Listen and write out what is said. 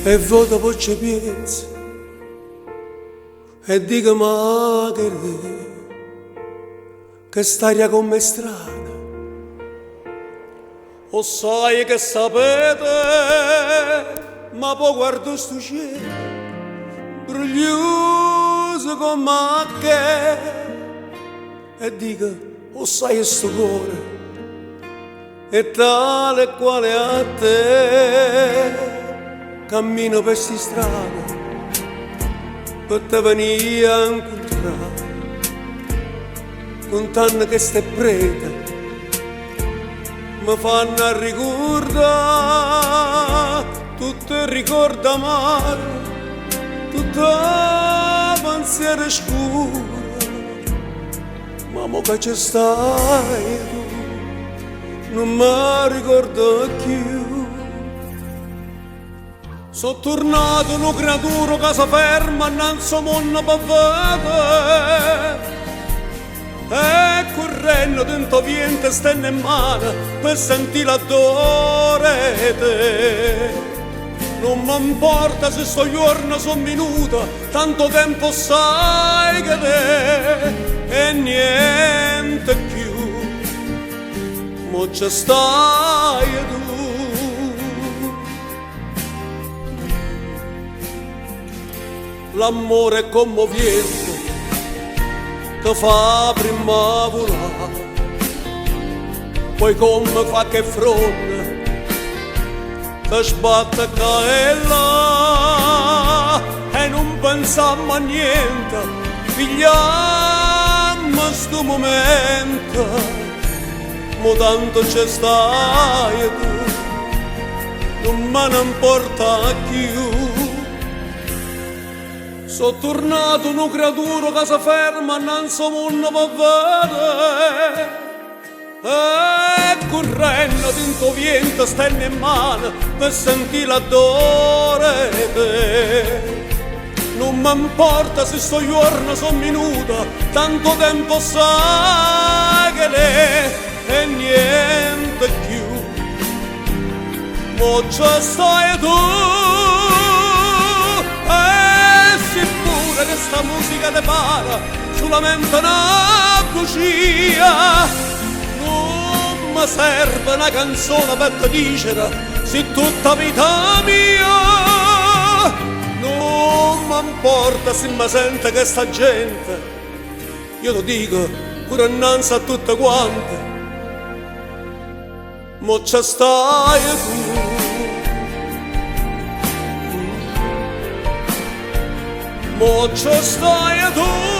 e voto poi ci penso e dico ma che staria con me strana. O sai che sapete, ma poi guardo sto cielo bruglioso come che e dico o sai sto cuore è tale e quale a te. Cammino per sti strade per te venire a incontrare con tanto che stai preta mi fanno ricordare tutto il ricordo amaro, tutto il pensiero scuro, ma mo che ci stai tu non mi ricordo più. Sono tornato un creatura che si ferma innanzi al mondo per vedere e correndo dentro vento stenne in mano per sentire l'odore di te. Non mi importa se sto giorno sono minuto, tanto tempo sai che te e niente più, mo ci stai tu. L'amore è commovente, ti fa prima volare, poi come fa che fronte, ti sbatte qua e là, e non pensammo a niente, pigliamo sto momento, mo tanto ci stai tu, non me ne importa più. Sono tornato una creatura che si ferma innanzi al mondo per vedere e correndo dentro vento stenne in mano per sentire l'odore di te. Non mi importa se sto giorno sono minuto, tanto tempo sai che lei e niente più, mo ci stai tu. Che sta musica te para solamente una bugia, non mi serve una canzone per te dicere se tutta vita mia, non mi importa se mi sente che sta gente, io lo dico pure innanzi a tutte quante, mo ci stai tu. Mo ci stai tu.